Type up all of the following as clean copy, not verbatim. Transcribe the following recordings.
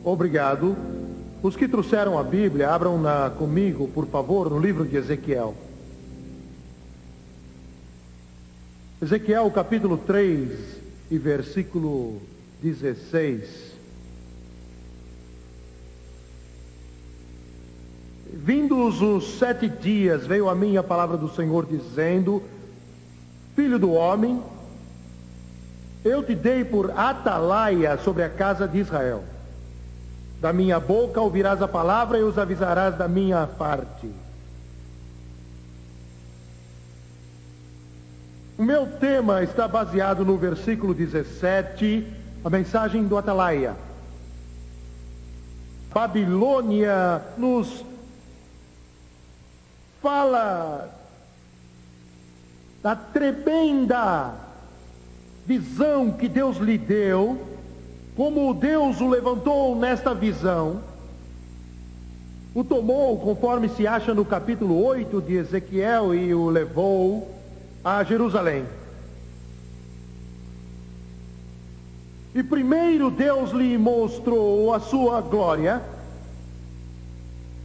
Obrigado. Os que trouxeram a Bíblia, abram-na comigo, por favor, no livro de Ezequiel. Ezequiel, capítulo 3 e versículo 16. Vindos os 7 dias, veio a mim a palavra do Senhor, dizendo: Filho do homem, eu te dei por atalaia sobre a casa de Israel. Da minha boca ouvirás a palavra e os avisarás da minha parte. O meu tema está baseado no versículo 17, a mensagem do atalaia. Babilônia nos fala da tremenda visão que Deus lhe deu, como Deus o levantou nesta visão, o tomou, conforme se acha no capítulo 8 de Ezequiel, e o levou a Jerusalém. E primeiro Deus lhe mostrou a sua glória.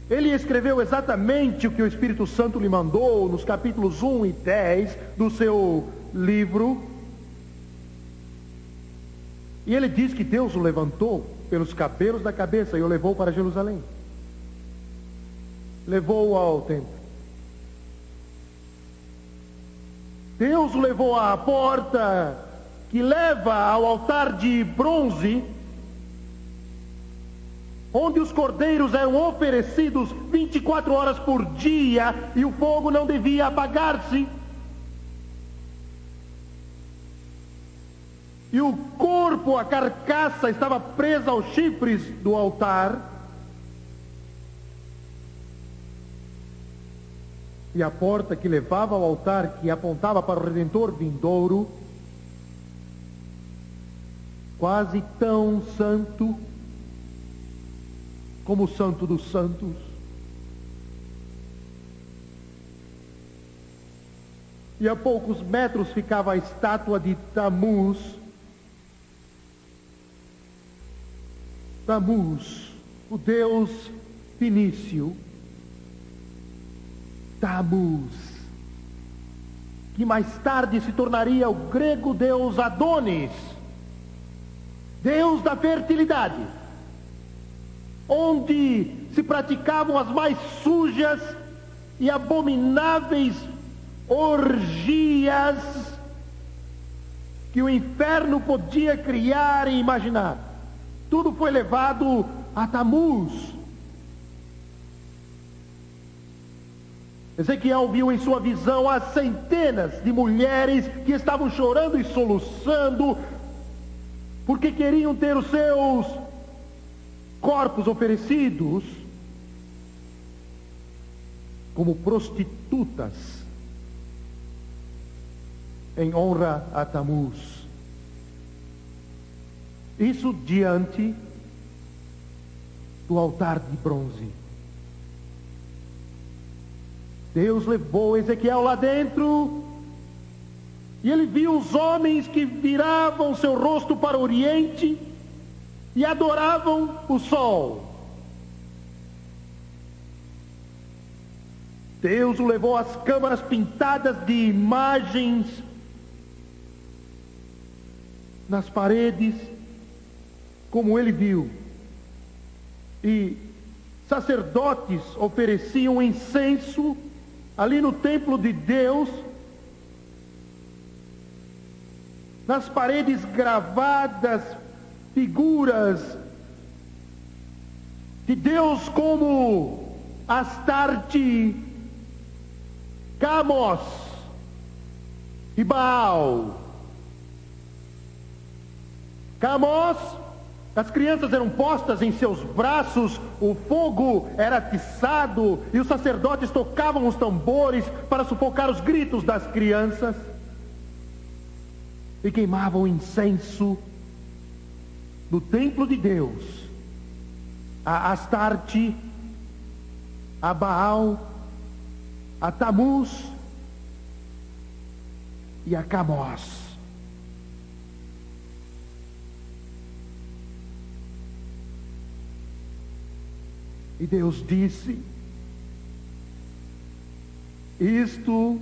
Ele escreveu exatamente o que o Espírito Santo lhe mandou nos capítulos 1 e 10 do seu livro. E ele diz que Deus o levantou pelos cabelos da cabeça e o levou para Jerusalém. Levou-o ao templo. Deus o levou à porta que leva ao altar de bronze, onde os cordeiros eram oferecidos 24 horas por dia e o fogo não devia apagar-se. E o corpo, a carcaça, estava presa aos chifres do altar. E a porta que levava ao altar, que apontava para o Redentor vindouro, quase tão santo como o Santo dos Santos. E a poucos metros ficava a estátua de Tamuz. Tamuz, o deus fenício. Tamuz, que mais tarde se tornaria o grego deus Adonis, deus da fertilidade, onde se praticavam as mais sujas e abomináveis orgias que o inferno podia criar e imaginar. Tudo foi levado a Tamuz. Ezequiel viu em sua visão as centenas de mulheres que estavam chorando e soluçando, porque queriam ter os seus corpos oferecidos como prostitutas em honra a Tamuz. Isso diante do altar de bronze. Deus levou Ezequiel lá dentro, e ele viu os homens que viravam seu rosto para o oriente e adoravam o sol. Deus o levou às câmaras pintadas de imagens nas paredes, como ele viu. E sacerdotes ofereciam incenso ali no templo de Deus, nas paredes gravadas figuras de Deus como Astarte, Camos e Baal. Camos, as crianças eram postas em seus braços, o fogo era atiçado e os sacerdotes tocavam os tambores para sufocar os gritos das crianças e queimavam incenso no templo de Deus a Astarte, a Baal, a Tamuz e a Camos. E Deus disse: isto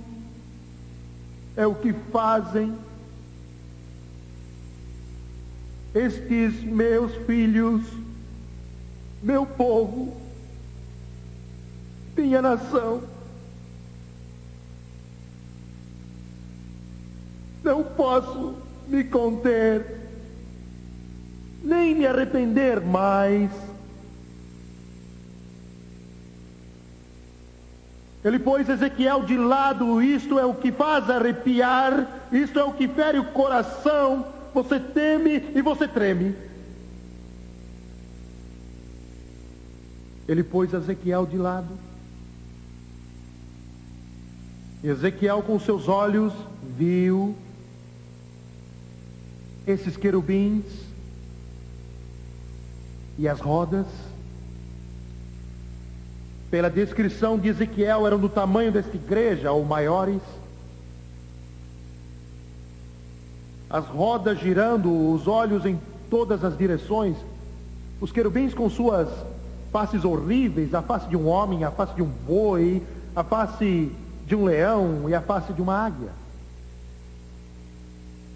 é o que fazem estes meus filhos, meu povo, minha nação. Não posso me conter, nem me arrepender mais. Ele pôs Ezequiel de lado. Isto é o que faz arrepiar, isto é o que fere o coração. Você teme e você treme. Ele pôs Ezequiel de lado. Ezequiel, com seus olhos, viu esses querubins e as rodas. Pela descrição de Ezequiel, eram do tamanho desta igreja ou maiores. As rodas girando, os olhos em todas as direções. Os querubins com suas faces horríveis, a face de um homem, a face de um boi, a face de um leão e a face de uma águia.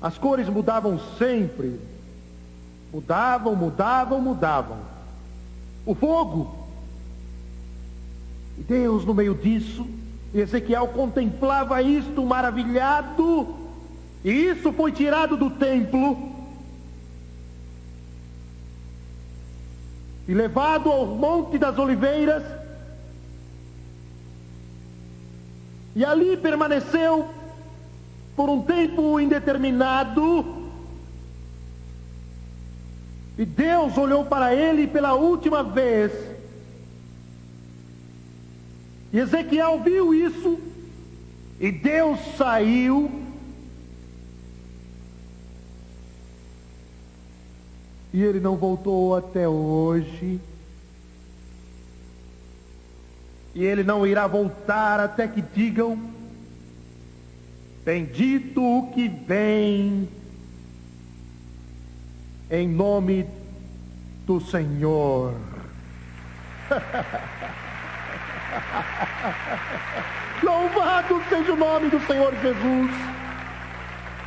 As cores mudavam sempre. Mudavam. O fogo. E Deus no meio disso, Ezequiel contemplava isto maravilhado, e isso foi tirado do templo e levado ao Monte das Oliveiras, e ali permaneceu por um tempo indeterminado. E Deus olhou para ele pela última vez. E Ezequiel viu isso, e Deus saiu, e ele não voltou até hoje, e ele não irá voltar até que digam: bendito o que vem em nome do Senhor. Louvado seja o nome do Senhor Jesus.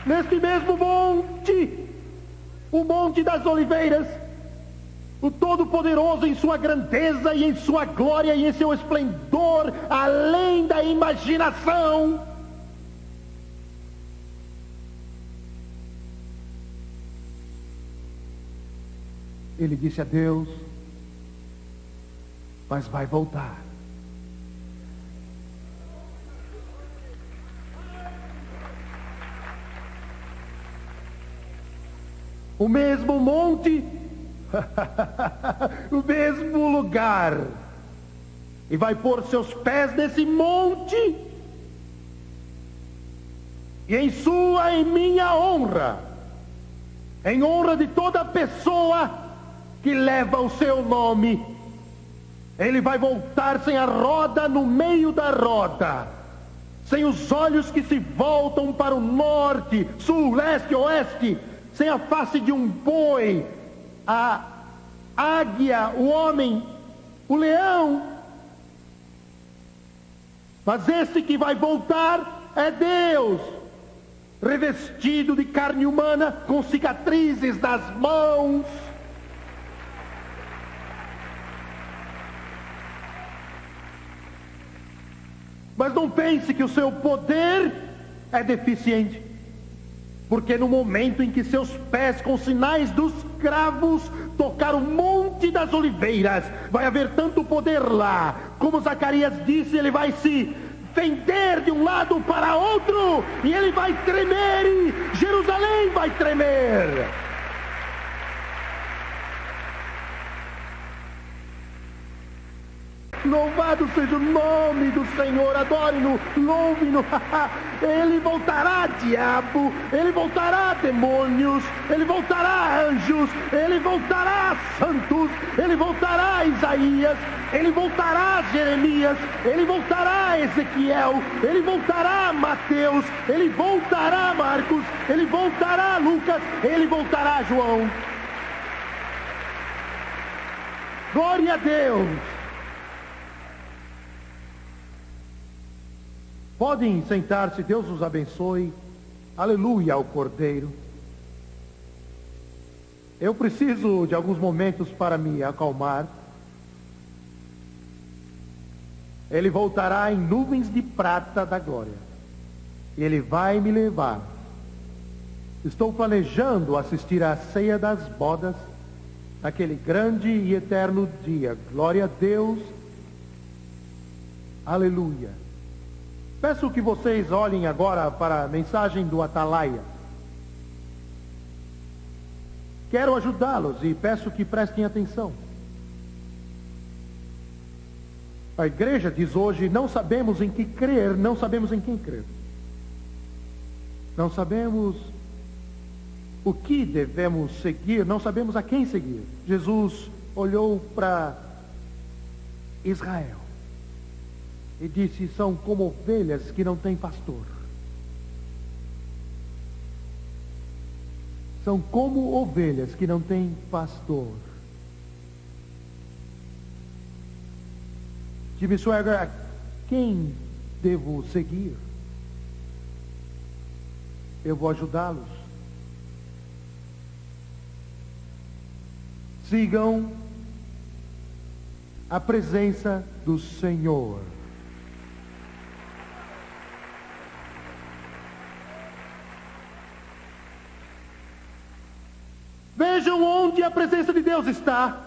Neste mesmo monte, o Monte das Oliveiras, o Todo-Poderoso em sua grandeza e em sua glória e em seu esplendor, além da imaginação, ele disse a Deus: mas vai voltar. O mesmo monte, o mesmo lugar, e vai pôr seus pés nesse monte, e em sua e minha honra, em honra de toda pessoa que leva o seu nome, ele vai voltar sem a roda no meio da roda, sem os olhos que se voltam para o norte, sul, leste, oeste, sem a face de um boi, a águia, o homem, o leão. Mas esse que vai voltar é Deus, revestido de carne humana, com cicatrizes nas mãos. Mas não pense que o seu poder é deficiente, porque no momento em que seus pés com sinais dos cravos tocar o Monte das Oliveiras, vai haver tanto poder lá, como Zacarias disse, ele vai se fender de um lado para outro, e ele vai tremer, e Jerusalém vai tremer. Louvado seja o nome do Senhor, adore-no, louve-no. Ele voltará, diabo, ele voltará, demônios, ele voltará, anjos, ele voltará, santos, ele voltará, Isaías, ele voltará, Jeremias, ele voltará, Ezequiel, ele voltará, Mateus, ele voltará, Marcos, ele voltará, Lucas, ele voltará, João. Glória a Deus. Podem sentar-se, Deus os abençoe. Aleluia ao Cordeiro. Eu preciso de alguns momentos para me acalmar. Ele voltará em nuvens de prata da glória. E Ele vai me levar. Estou planejando assistir à ceia das bodas, naquele grande e eterno dia. Glória a Deus. Aleluia. Peço que vocês olhem agora para a mensagem do Atalaia. Quero ajudá-los e peço que prestem atenção. A igreja diz hoje: não sabemos em que crer, não sabemos em quem crer. Não sabemos o que devemos seguir, não sabemos a quem seguir. Jesus olhou para Israel e disse: são como ovelhas que não têm pastor. São como ovelhas que não têm pastor. Jimmy Swaggart, a quem devo seguir? Eu vou ajudá-los. Sigam a presença do Senhor. Vejam onde a presença de Deus está.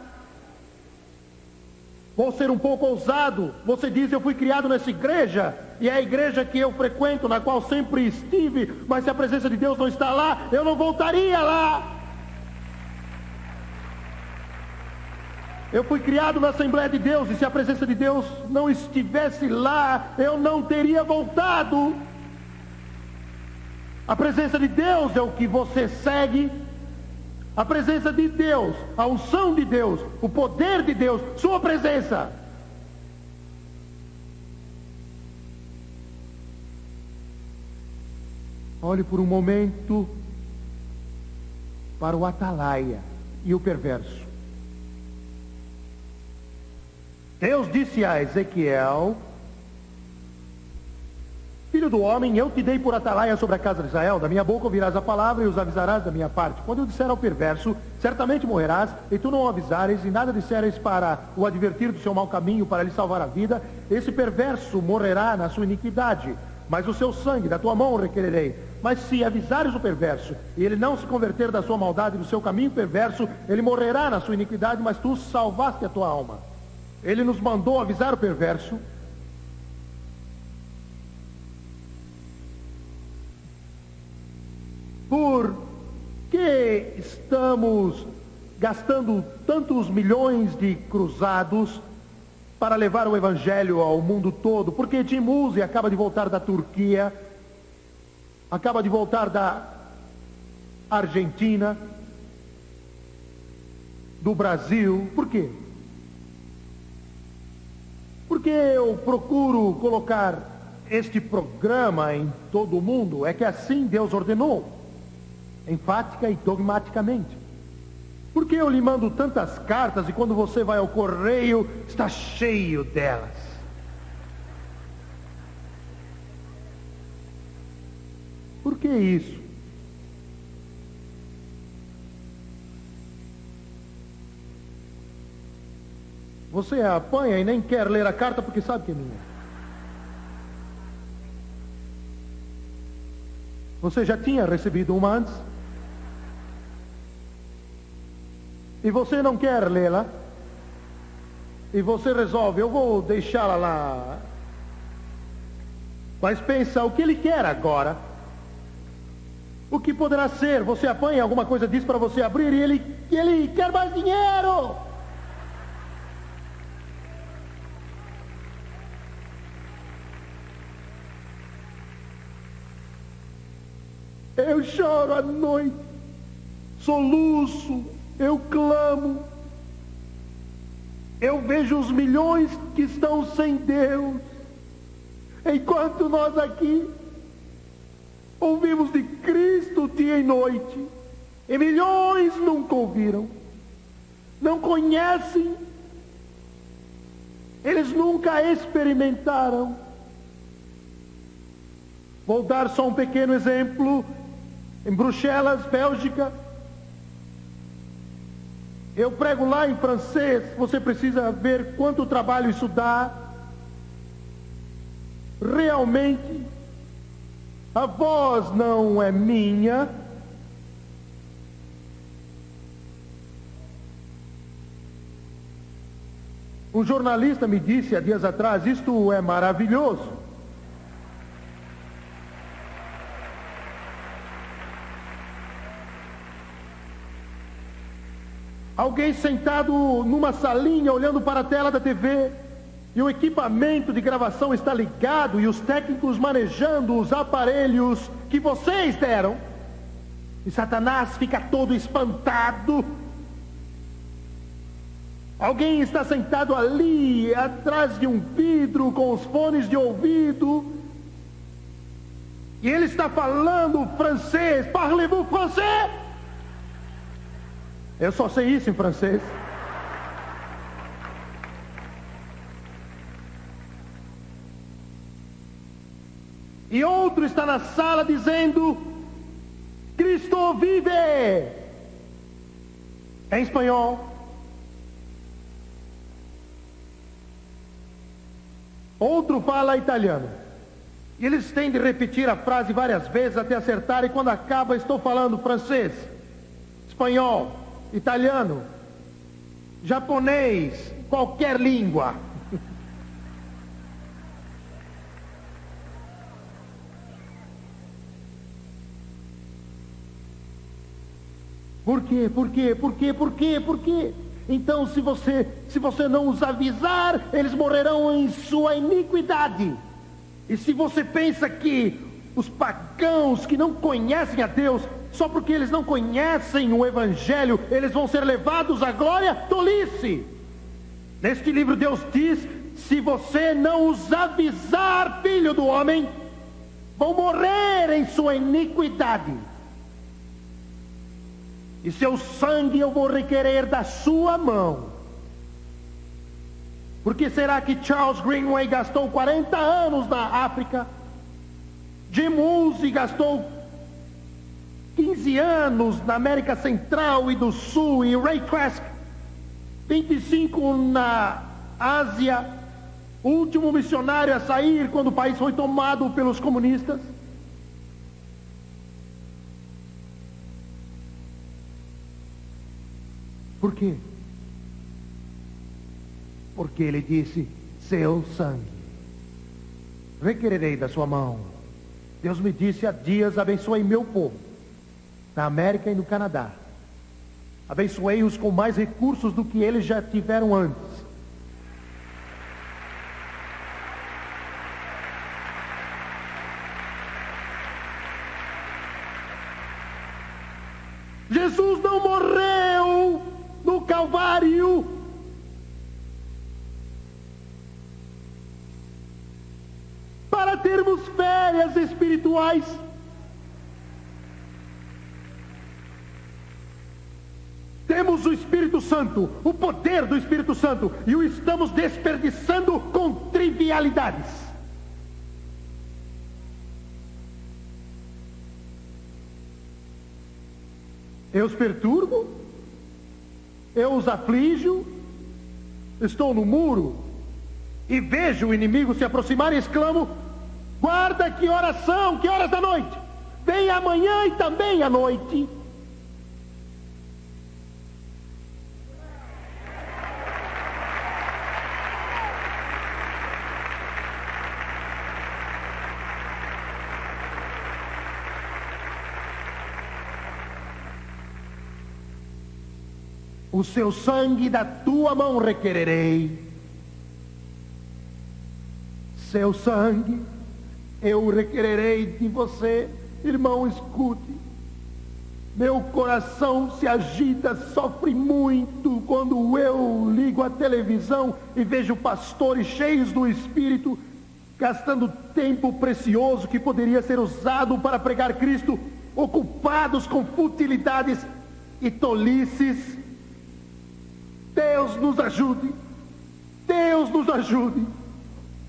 Vou ser um pouco ousado. Você diz: eu fui criado nessa igreja, e é a igreja que eu frequento, na qual sempre estive, mas se a presença de Deus não está lá, eu não voltaria lá. Eu fui criado na Assembleia de Deus, e se a presença de Deus não estivesse lá, eu não teria voltado. A presença de Deus é o que você segue. A presença de Deus, a unção de Deus, o poder de Deus, sua presença. Olhe por um momento para o Atalaia e o perverso. Deus disse a Ezequiel: filho do homem, eu te dei por Atalaia sobre a casa de Israel. Da minha boca ouvirás a palavra e os avisarás da minha parte. Quando eu disser ao perverso: certamente morrerás, e tu não o avisares, e nada disseres para o advertir do seu mau caminho, para lhe salvar a vida, esse perverso morrerá na sua iniquidade, mas o seu sangue da tua mão requererei. Mas se avisares o perverso, e ele não se converter da sua maldade e do seu caminho perverso, ele morrerá na sua iniquidade, mas tu salvaste a tua alma. Ele nos mandou avisar o perverso. Por que estamos gastando tantos milhões de cruzados para levar o evangelho ao mundo todo? Porque Jim Musi acaba de voltar da Turquia, acaba de voltar da Argentina, do Brasil. Por quê? Porque eu procuro colocar este programa em todo o mundo. É que assim Deus ordenou, enfática e dogmaticamente. Por que eu lhe mando tantas cartas e quando você vai ao correio está cheio delas? Por que isso? Você apanha e nem quer ler a carta porque sabe que é minha. Você já tinha recebido uma antes? E você não quer lê-la? E você resolve: eu vou deixá-la lá. Mas pensa, o que ele quer agora? O que poderá ser? Você apanha alguma coisa disso para você abrir e ele quer mais dinheiro. Eu choro à noite, soluço, eu clamo, eu vejo os milhões que estão sem Deus, enquanto nós aqui ouvimos de Cristo dia e noite, e milhões nunca ouviram, não conhecem, eles nunca experimentaram. Vou dar só um pequeno exemplo. Em Bruxelas, Bélgica, eu prego lá em francês. Você precisa ver quanto trabalho isso dá. Realmente, a voz não é minha. Um jornalista me disse há dias atrás: isto é maravilhoso. Alguém sentado numa salinha olhando para a tela da TV, e o equipamento de gravação está ligado e os técnicos manejando os aparelhos que vocês deram, e Satanás fica todo espantado. Alguém está sentado ali atrás de um vidro com os fones de ouvido, e ele está falando francês. Parlez-vous français? Eu só sei isso em francês. E outro está na sala dizendo: Cristo vive! Em espanhol. Outro fala italiano. E eles têm de repetir a frase várias vezes até acertar, e quando acaba, estou falando francês, espanhol, italiano, japonês, qualquer língua. Por quê? Por quê? Por quê? Por quê? Por quê? Então, se você não os avisar, eles morrerão em sua iniquidade. E se você pensa que os pagãos que não conhecem a Deus, só porque eles não conhecem o Evangelho, eles vão ser levados à glória, tolice. Neste livro Deus diz: se você não os avisar, filho do homem, vão morrer em sua iniquidade. E seu sangue eu vou requerer da sua mão. Por que será que Charles Greenway gastou 40 anos na África? Jim Woolsey gastou 15 anos na América Central e do Sul, e Ray Trask 25 na Ásia, o último missionário a sair quando o país foi tomado pelos comunistas? Por quê? Porque ele disse: seu sangue requererei da sua mão. Deus me disse há dias: abençoei meu povo na América e no Canadá. Abençoei-os com mais recursos do que eles já tiveram antes. Jesus não morreu no Calvário para termos férias espirituais. Temos o Espírito Santo, o poder do Espírito Santo, e o estamos desperdiçando com trivialidades. Eu os perturbo, eu os aflijo, estou no muro e vejo o inimigo se aproximar e exclamo: guarda, que horas são, que horas da noite? Vem amanhã e também à noite. O seu sangue da tua mão requererei. Seu sangue eu requererei de você. Irmão, escute. Meu coração se agita, sofre muito quando eu ligo a televisão e vejo pastores cheios do Espírito gastando tempo precioso que poderia ser usado para pregar Cristo, ocupados com futilidades e tolices. Deus nos ajude. Deus nos ajude.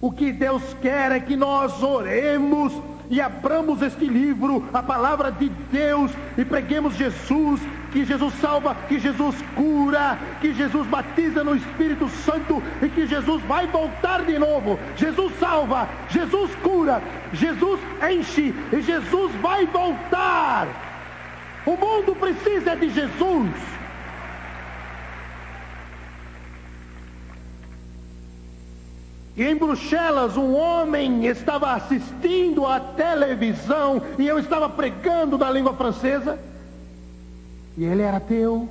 O que Deus quer é que nós oremos e abramos este livro, a palavra de Deus, e preguemos Jesus, que Jesus salva, que Jesus cura, que Jesus batiza no Espírito Santo e que Jesus vai voltar de novo. Jesus salva, Jesus cura, Jesus enche e Jesus vai voltar. O mundo precisa de Jesus. E em Bruxelas, um homem estava assistindo à televisão e eu estava pregando na língua francesa. E ele era ateu.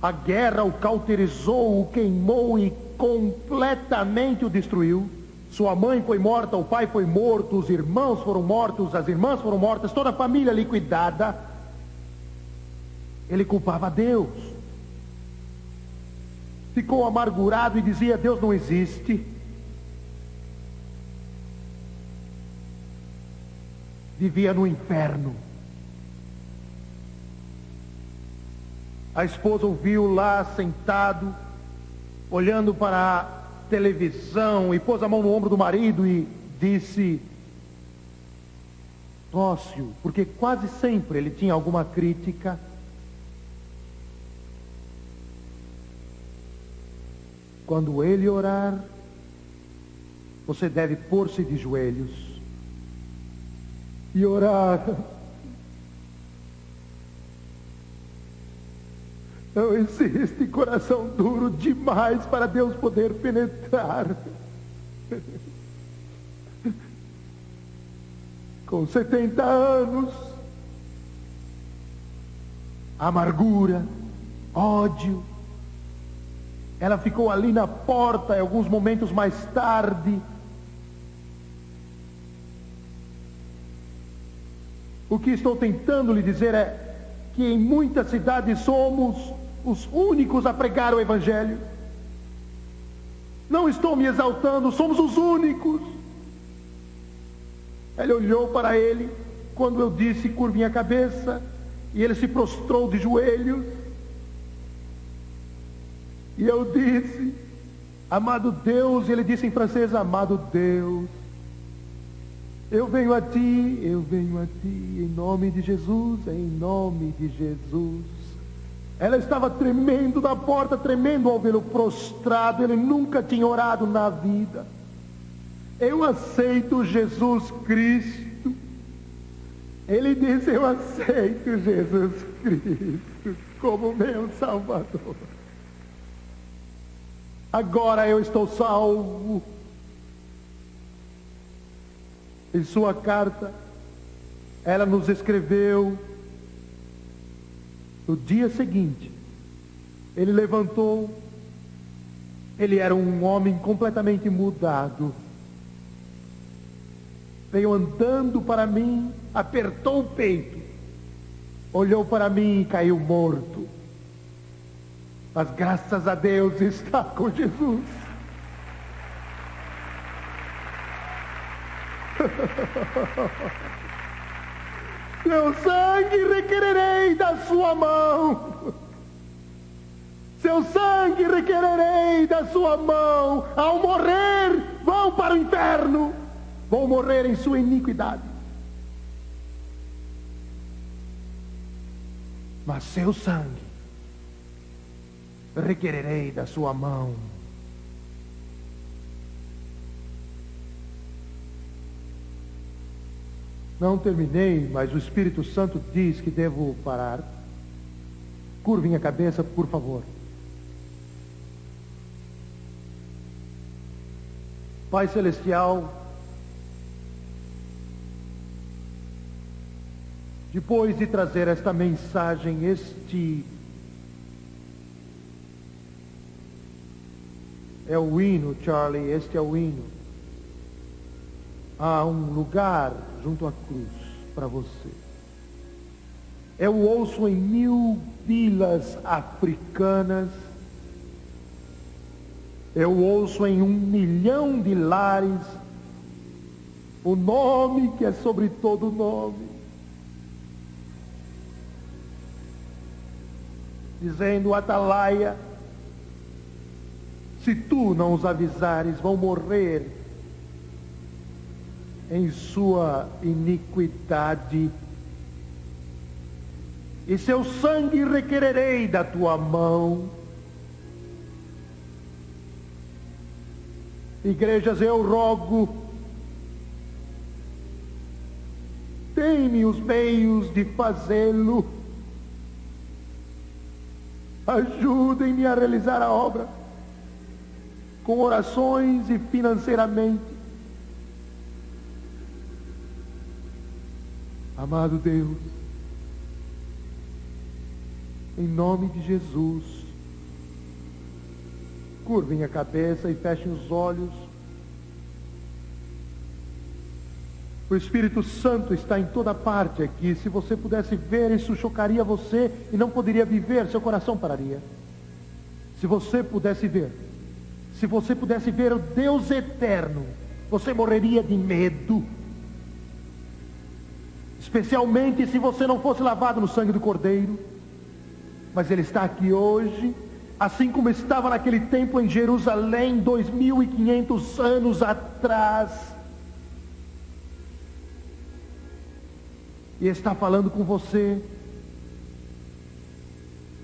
A guerra o cauterizou, o queimou e completamente o destruiu. Sua mãe foi morta, o pai foi morto, os irmãos foram mortos, as irmãs foram mortas, toda a família liquidada. Ele culpava Deus. Ficou amargurado e dizia: Deus não existe. Vivia no inferno. A esposa o viu lá sentado, olhando para a televisão, e pôs a mão no ombro do marido e disse: dócil, porque quase sempre ele tinha alguma crítica. Quando ele orar, você deve pôr-se de joelhos e orar. Não existe coração duro demais para Deus poder penetrar. Com 70 anos, amargura, ódio. Ela ficou ali na porta e alguns momentos mais tarde. O que estou tentando lhe dizer é que em muitas cidades somos os únicos a pregar o Evangelho. Não estou me exaltando, somos os únicos. Ela olhou para ele quando eu disse: curve a cabeça, e ele se prostrou de joelhos. E eu disse: amado Deus, e ele disse em francês: amado Deus, eu venho a ti, em nome de Jesus, em nome de Jesus. Ela estava tremendo na porta, tremendo ao vê-lo prostrado. Ele nunca tinha orado na vida. Eu aceito Jesus Cristo. Ele disse: eu aceito Jesus Cristo como meu Salvador. Agora eu estou salvo. Em sua carta, ela nos escreveu: no dia seguinte, ele levantou. Ele era um homem completamente mudado. Veio andando para mim, apertou o peito, olhou para mim e caiu morto. Mas graças a Deus está com Jesus. Seu sangue requererei da sua mão. Seu sangue requererei da sua mão. Ao morrer, vão para o inferno. Vão morrer em sua iniquidade. Mas seu sangue requererei da sua mão. Não terminei, mas o Espírito Santo diz que devo parar. Curvem a cabeça, por favor. Pai Celestial, depois de trazer esta mensagem, este é o hino, Charlie, este é o hino. Há um lugar junto à cruz para você. Eu ouço em 1000 vilas africanas. Eu ouço em 1 milhão de lares o nome que é sobre todo nome. Dizendo: Atalaia, se tu não os avisares, vão morrer em sua iniquidade, e seu sangue requererei da tua mão. Igrejas, eu rogo, dê-me os meios de fazê-lo. Ajudem-me a realizar a obra, com orações e financeiramente. Amado Deus, em nome de Jesus, curvem a cabeça e fechem os olhos. O Espírito Santo está em toda parte aqui. Se você pudesse ver, isso chocaria você e não poderia viver, seu coração pararia. Se você pudesse ver o Deus eterno, você morreria de medo. Especialmente se você não fosse lavado no sangue do Cordeiro. Mas Ele está aqui hoje, assim como estava naquele templo em Jerusalém, 2500 anos atrás. E está falando com você.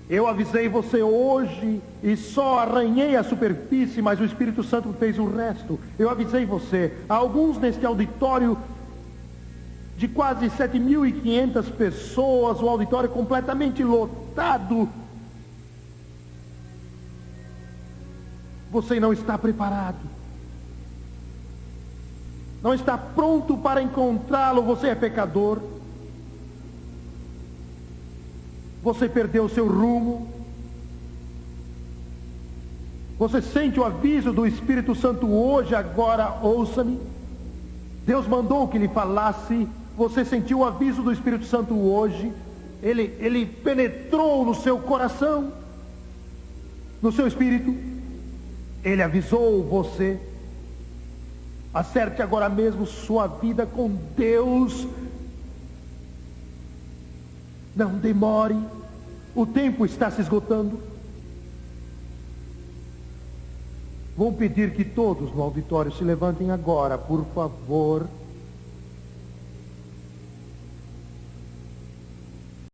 Eu avisei você hoje e só arranhei a superfície, mas o Espírito Santo fez o resto. Eu avisei você. Há alguns neste auditório de quase 7.500 pessoas, o auditório completamente lotado. Você não está preparado. Não está pronto para encontrá-lo. Você é pecador. Você perdeu o seu rumo. Você sente o aviso do Espírito Santo hoje, agora ouça-me. Deus mandou que lhe falasse. Você sentiu o aviso do Espírito Santo hoje. Ele penetrou no seu coração, no seu espírito. Ele avisou você. Acerte agora mesmo sua vida com Deus. Não demore. O tempo está se esgotando. Vou pedir que todos no auditório se levantem agora, por favor.